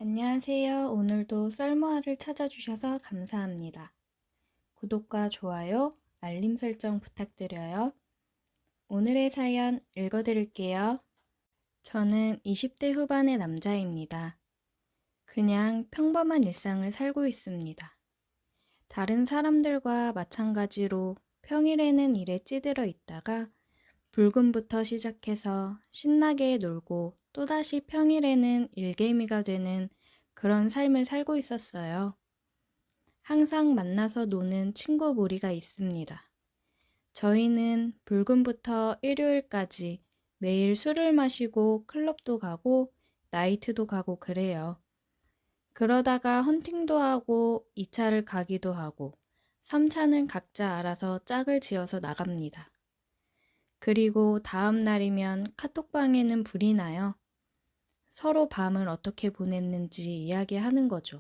안녕하세요. 오늘도 썰모아를 찾아주셔서 감사합니다. 구독과 좋아요, 알림 설정 부탁드려요. 오늘의 사연 읽어드릴게요. 저는 20대 후반의 남자입니다. 그냥 평범한 일상을 살고 있습니다. 다른 사람들과 마찬가지로 평일에는 일에 찌들어 있다가 불금부터 시작해서 신나게 놀고 또다시 평일에는 일개미가 되는 그런 삶을 살고 있었어요. 항상 만나서 노는 친구 무리가 있습니다. 저희는 불금부터 일요일까지 매일 술을 마시고 클럽도 가고 나이트도 가고 그래요. 그러다가 헌팅도 하고 2차를 가기도 하고 3차는 각자 알아서 짝을 지어서 나갑니다. 그리고 다음 날이면 카톡방에는 불이 나요. 서로 밤을 어떻게 보냈는지 이야기하는 거죠.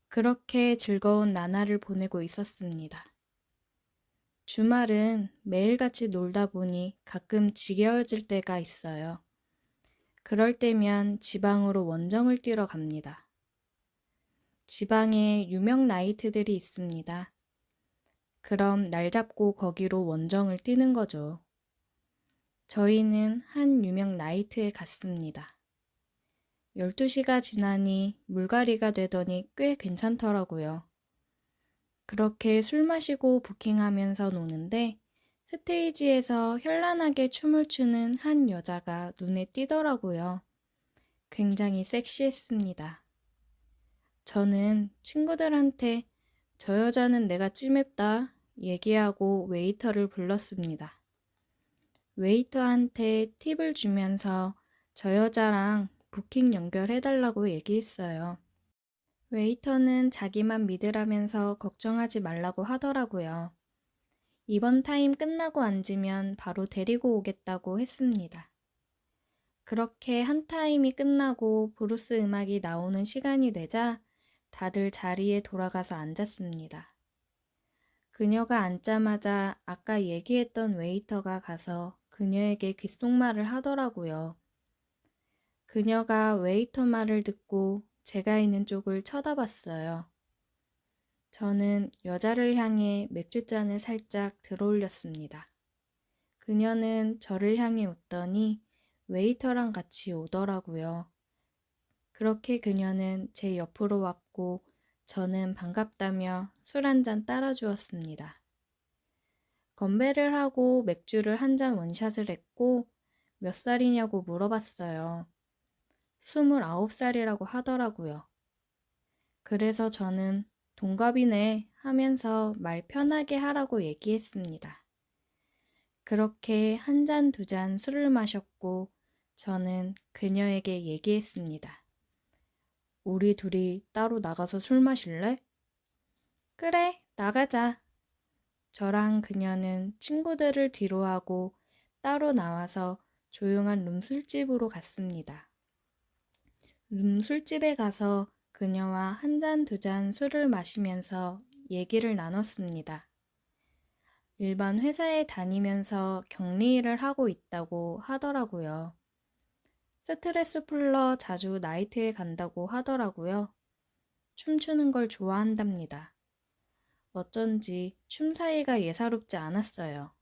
그렇게 즐거운 나날을 보내고 있었습니다. 주말은 매일같이 놀다 보니 가끔 지겨워질 때가 있어요. 그럴 때면 지방으로 원정을 뛰러 갑니다. 지방에 유명 나이트들이 있습니다. 그럼 날 잡고 거기로 원정을 뛰는 거죠. 저희는 한 유명 나이트에 갔습니다. 12시가 지나니 물갈이가 되더니 꽤 괜찮더라고요. 그렇게 술 마시고 부킹하면서 노는데 스테이지에서 현란하게 춤을 추는 한 여자가 눈에 띄더라고요. 굉장히 섹시했습니다. 저는 친구들한테 저 여자는 내가 찜했다 얘기하고 웨이터를 불렀습니다. 웨이터한테 팁을 주면서 저 여자랑 부킹 연결해달라고 얘기했어요. 웨이터는 자기만 믿으라면서 걱정하지 말라고 하더라고요. 이번 타임 끝나고 앉으면 바로 데리고 오겠다고 했습니다. 그렇게 한 타임이 끝나고 브루스 음악이 나오는 시간이 되자 다들 자리에 돌아가서 앉았습니다. 그녀가 앉자마자 아까 얘기했던 웨이터가 가서 그녀에게 귓속말을 하더라고요. 그녀가 웨이터 말을 듣고 제가 있는 쪽을 쳐다봤어요. 저는 여자를 향해 맥주잔을 살짝 들어올렸습니다. 그녀는 저를 향해 웃더니 웨이터랑 같이 오더라고요. 그렇게 그녀는 제 옆으로 왔고 저는 반갑다며 술 한 잔 따라주었습니다. 건배를 하고 맥주를 한 잔 원샷을 했고 몇 살이냐고 물어봤어요. 29살이라고 하더라고요. 그래서 저는 동갑이네 하면서 말 편하게 하라고 얘기했습니다. 그렇게 한 잔, 두 잔 술을 마셨고 저는 그녀에게 얘기했습니다. 우리 둘이 따로 나가서 술 마실래? 그래, 나가자. 저랑 그녀는 친구들을 뒤로하고 따로 나와서 조용한 룸술집으로 갔습니다. 룸술집에 가서 그녀와 한 잔, 두 잔 술을 마시면서 얘기를 나눴습니다. 일반 회사에 다니면서 격리 일을 하고 있다고 하더라고요. 스트레스 풀러 자주 나이트에 간다고 하더라고요. 춤추는 걸 좋아한답니다. 어쩐지 춤 사이가 예사롭지 않았어요.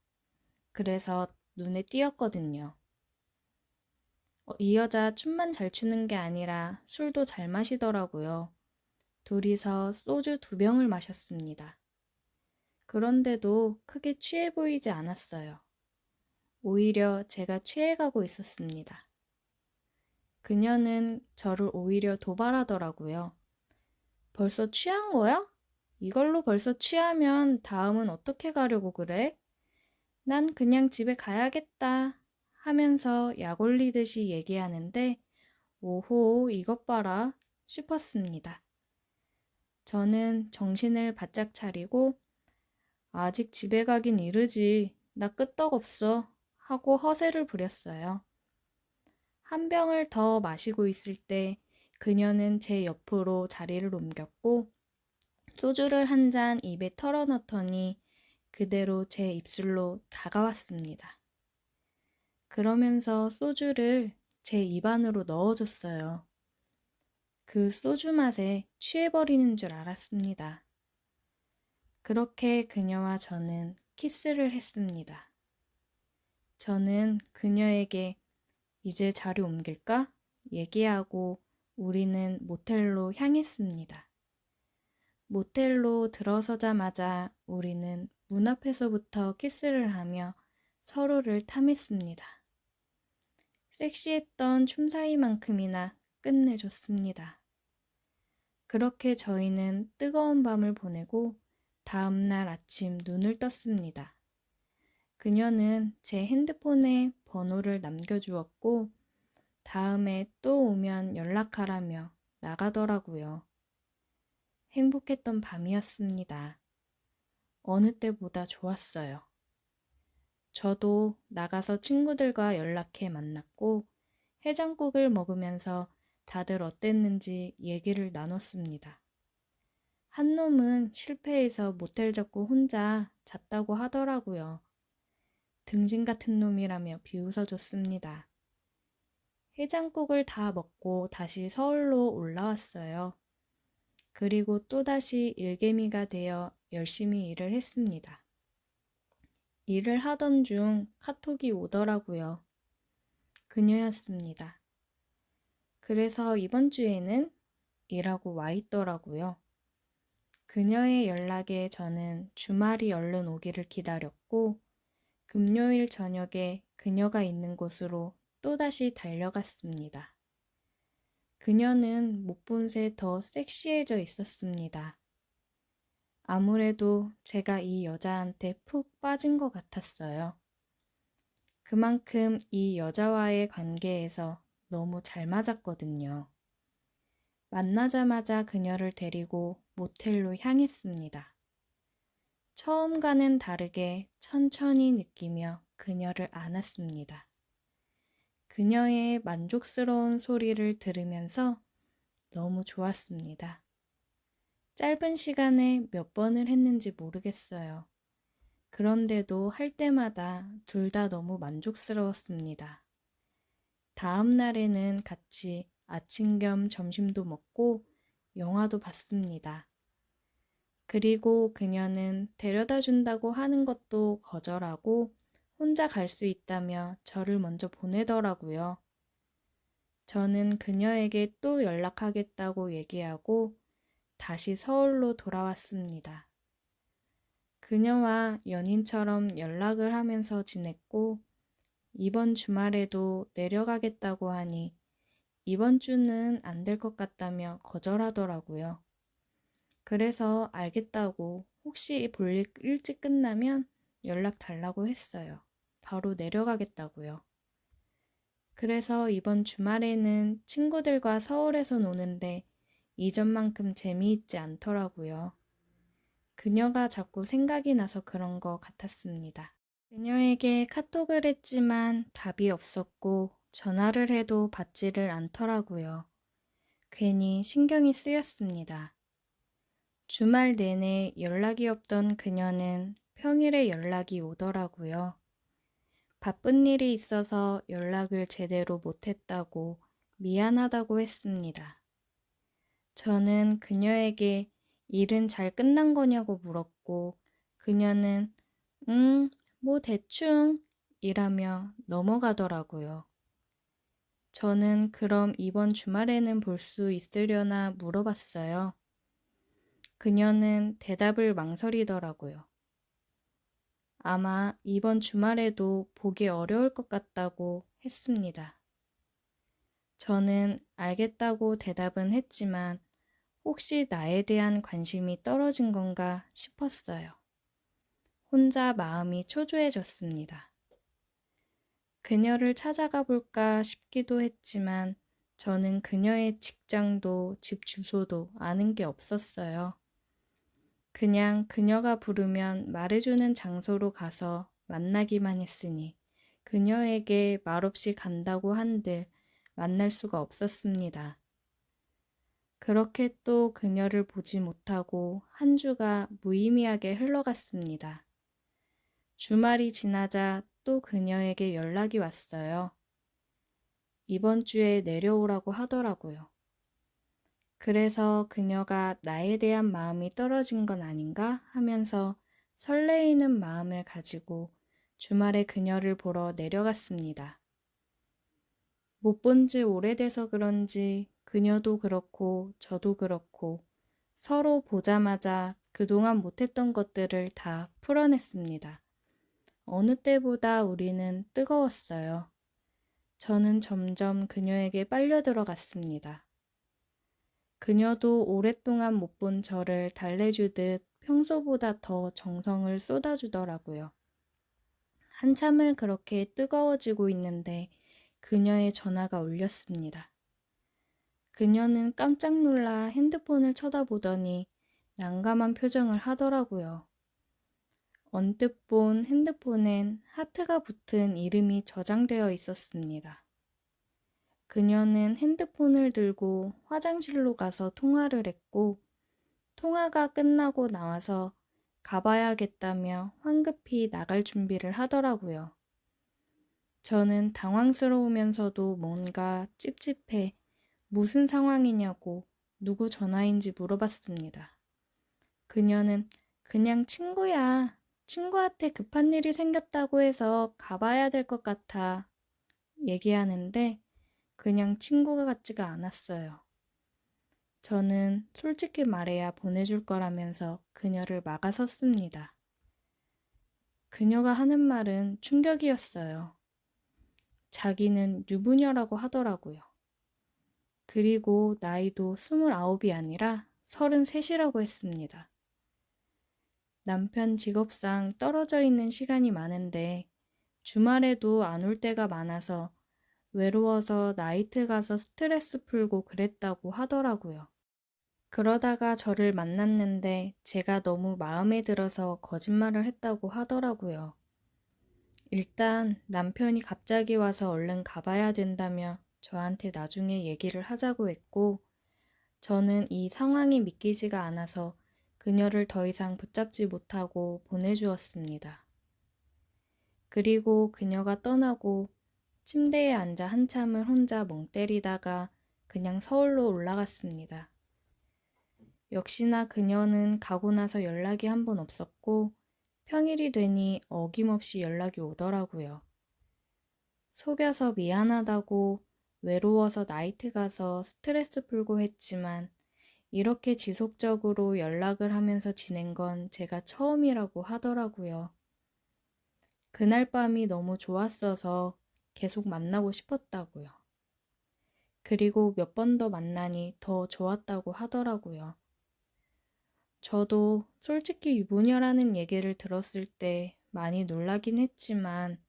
그래서 눈에 띄었거든요. 이 여자 춤만 잘 추는 게 아니라 술도 잘 마시더라고요. 둘이서 소주 2병을 마셨습니다. 그런데도 크게 취해 보이지 않았어요. 오히려 제가 취해가고 있었습니다. 그녀는 저를 오히려 도발하더라고요. 벌써 취한 거야? 이걸로 벌써 취하면 다음은 어떻게 가려고 그래? 난 그냥 집에 가야겠다 하면서 약 올리듯이 얘기하는데 오호, 이것 봐라 싶었습니다. 저는 정신을 바짝 차리고 아직 집에 가긴 이르지. 나 끄떡없어. 하고 허세를 부렸어요. 한 병을 더 마시고 있을 때 그녀는 제 옆으로 자리를 옮겼고 소주를 한 잔 입에 털어넣더니 그대로 제 입술로 다가왔습니다. 그러면서 소주를 제 입 안으로 넣어줬어요. 그 소주 맛에 취해버리는 줄 알았습니다. 그렇게 그녀와 저는 키스를 했습니다. 저는 그녀에게 이제 자리 옮길까? 얘기하고 우리는 모텔로 향했습니다. 모텔로 들어서자마자 우리는 문 앞에서부터 키스를 하며 서로를 탐했습니다. 섹시했던 춤사위만큼이나 끝내줬습니다. 그렇게 저희는 뜨거운 밤을 보내고 다음 날 아침 눈을 떴습니다. 그녀는 제 핸드폰에 번호를 남겨주었고 다음에 또 오면 연락하라며 나가더라고요. 행복했던 밤이었습니다. 어느 때보다 좋았어요. 저도 나가서 친구들과 연락해 만났고 해장국을 먹으면서 다들 어땠는지 얘기를 나눴습니다. 한 놈은 실패해서 모텔 잡고 혼자 잤다고 하더라고요. 등신 같은 놈이라며 비웃어줬습니다. 해장국을 다 먹고 다시 서울로 올라왔어요. 그리고 또다시 일개미가 되어 열심히 일을 했습니다. 일을 하던 중 카톡이 오더라고요. 그녀였습니다. 그래서 이번 주에는? 이라고 와 있더라고요. 그녀의 연락에 저는 주말이 얼른 오기를 기다렸고 금요일 저녁에 그녀가 있는 곳으로 또다시 달려갔습니다. 그녀는 못 본 새 더 섹시해져 있었습니다. 아무래도 제가 이 여자한테 푹 빠진 것 같았어요. 그만큼 이 여자와의 관계에서 너무 잘 맞았거든요. 만나자마자 그녀를 데리고 모텔로 향했습니다. 처음과는 다르게 천천히 느끼며 그녀를 안았습니다. 그녀의 만족스러운 소리를 들으면서 너무 좋았습니다. 짧은 시간에 몇 번을 했는지 모르겠어요. 그런데도 할 때마다 둘 다 너무 만족스러웠습니다. 다음 날에는 같이 아침 겸 점심도 먹고 영화도 봤습니다. 그리고 그녀는 데려다 준다고 하는 것도 거절하고 혼자 갈 수 있다며 저를 먼저 보내더라고요. 저는 그녀에게 또 연락하겠다고 얘기하고 다시 서울로 돌아왔습니다. 그녀와 연인처럼 연락을 하면서 지냈고 이번 주말에도 내려가겠다고 하니 이번 주는 안 될 것 같다며 거절하더라고요. 그래서 알겠다고 혹시 볼일 일찍 끝나면 연락 달라고 했어요. 바로 내려가겠다고요. 그래서 이번 주말에는 친구들과 서울에서 노는데 이전만큼 재미있지 않더라고요. 그녀가 자꾸 생각이 나서 그런 것 같았습니다. 그녀에게 카톡을 했지만 답이 없었고 전화를 해도 받지를 않더라고요. 괜히 신경이 쓰였습니다. 주말 내내 연락이 없던 그녀는 평일에 연락이 오더라고요. 바쁜 일이 있어서 연락을 제대로 못했다고 미안하다고 했습니다. 저는 그녀에게 일은 잘 끝난 거냐고 물었고 그녀는 뭐 대충 이라며 넘어가더라고요. 저는 그럼 이번 주말에는 볼 수 있으려나 물어봤어요. 그녀는 대답을 망설이더라고요. 아마 이번 주말에도 보기 어려울 것 같다고 했습니다. 저는 알겠다고 대답은 했지만 혹시 나에 대한 관심이 떨어진 건가 싶었어요. 혼자 마음이 초조해졌습니다. 그녀를 찾아가 볼까 싶기도 했지만 저는 그녀의 직장도 집 주소도 아는 게 없었어요. 그냥 그녀가 부르면 말해주는 장소로 가서 만나기만 했으니 그녀에게 말없이 간다고 한들 만날 수가 없었습니다. 그렇게 또 그녀를 보지 못하고 한 주가 무의미하게 흘러갔습니다. 주말이 지나자 또 그녀에게 연락이 왔어요. 이번 주에 내려오라고 하더라고요. 그래서 그녀가 나에 대한 마음이 떨어진 건 아닌가 하면서 설레이는 마음을 가지고 주말에 그녀를 보러 내려갔습니다. 못 본 지 오래돼서 그런지 그녀도 그렇고 저도 그렇고 서로 보자마자 그동안 못했던 것들을 다 풀어냈습니다. 어느 때보다 우리는 뜨거웠어요. 저는 점점 그녀에게 빨려 들어갔습니다. 그녀도 오랫동안 못 본 저를 달래주듯 평소보다 더 정성을 쏟아주더라고요. 한참을 그렇게 뜨거워지고 있는데 그녀의 전화가 울렸습니다. 그녀는 깜짝 놀라 핸드폰을 쳐다보더니 난감한 표정을 하더라고요. 언뜻 본 핸드폰엔 하트가 붙은 이름이 저장되어 있었습니다. 그녀는 핸드폰을 들고 화장실로 가서 통화를 했고 통화가 끝나고 나와서 가봐야겠다며 황급히 나갈 준비를 하더라고요. 저는 당황스러우면서도 뭔가 찝찝해 무슨 상황이냐고 누구 전화인지 물어봤습니다. 그녀는 그냥 친구야. 친구한테 급한 일이 생겼다고 해서 가봐야 될 것 같아. 얘기하는데 그냥 친구가 같지가 않았어요. 저는 솔직히 말해야 보내줄 거라면서 그녀를 막아섰습니다. 그녀가 하는 말은 충격이었어요. 자기는 유부녀라고 하더라고요. 그리고 나이도 29이 아니라 33이라고 했습니다. 남편 직업상 떨어져 있는 시간이 많은데 주말에도 안 올 때가 많아서 외로워서 나이트 가서 스트레스 풀고 그랬다고 하더라고요. 그러다가 저를 만났는데 제가 너무 마음에 들어서 거짓말을 했다고 하더라고요. 일단 남편이 갑자기 와서 얼른 가봐야 된다며 저한테 나중에 얘기를 하자고 했고 저는 이 상황이 믿기지가 않아서 그녀를 더 이상 붙잡지 못하고 보내주었습니다. 그리고 그녀가 떠나고 침대에 앉아 한참을 혼자 멍 때리다가 그냥 서울로 올라갔습니다. 역시나 그녀는 가고 나서 연락이 한 번 없었고 평일이 되니 어김없이 연락이 오더라고요. 속여서 미안하다고 외로워서 나이트 가서 스트레스 풀고 했지만 이렇게 지속적으로 연락을 하면서 지낸 건 제가 처음이라고 하더라고요. 그날 밤이 너무 좋았어서 계속 만나고 싶었다고요. 그리고 몇 번 더 만나니 더 좋았다고 하더라고요. 저도 솔직히 유부녀라는 얘기를 들었을 때 많이 놀라긴 했지만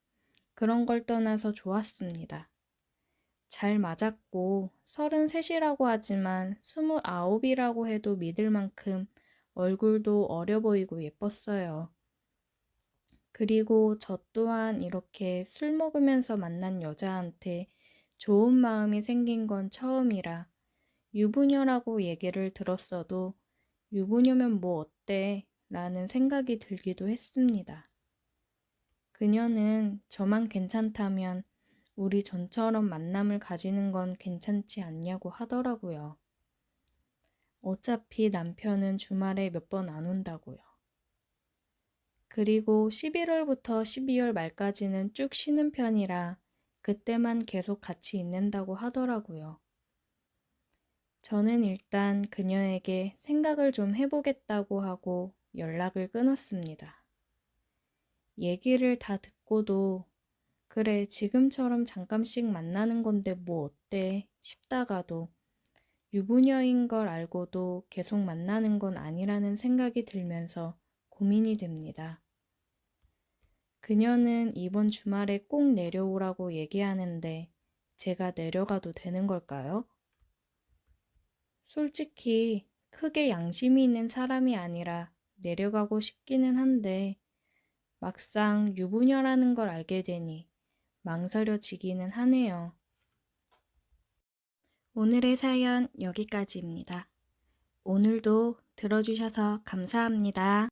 그런 걸 떠나서 좋았습니다. 잘 맞았고 33이라고 하지만 29이라고 해도 믿을 만큼 얼굴도 어려 보이고 예뻤어요. 그리고 저 또한 이렇게 술 먹으면서 만난 여자한테 좋은 마음이 생긴 건 처음이라 유부녀라고 얘기를 들었어도 유부녀면 뭐 어때? 라는 생각이 들기도 했습니다. 그녀는 저만 괜찮다면 우리 전처럼 만남을 가지는 건 괜찮지 않냐고 하더라고요. 어차피 남편은 주말에 몇 번 안 온다고요. 그리고 11월부터 12월 말까지는 쭉 쉬는 편이라 그때만 계속 같이 있는다고 하더라고요. 저는 일단 그녀에게 생각을 좀 해보겠다고 하고 연락을 끊었습니다. 얘기를 다 듣고도 그래 지금처럼 잠깐씩 만나는 건데 뭐 어때 싶다가도 유부녀인 걸 알고도 계속 만나는 건 아니라는 생각이 들면서 고민이 됩니다. 그녀는 이번 주말에 꼭 내려오라고 얘기하는데 제가 내려가도 되는 걸까요? 솔직히 크게 양심이 있는 사람이 아니라 내려가고 싶기는 한데 막상 유부녀라는 걸 알게 되니 망설여지기는 하네요. 오늘의 사연 여기까지입니다. 오늘도 들어주셔서 감사합니다.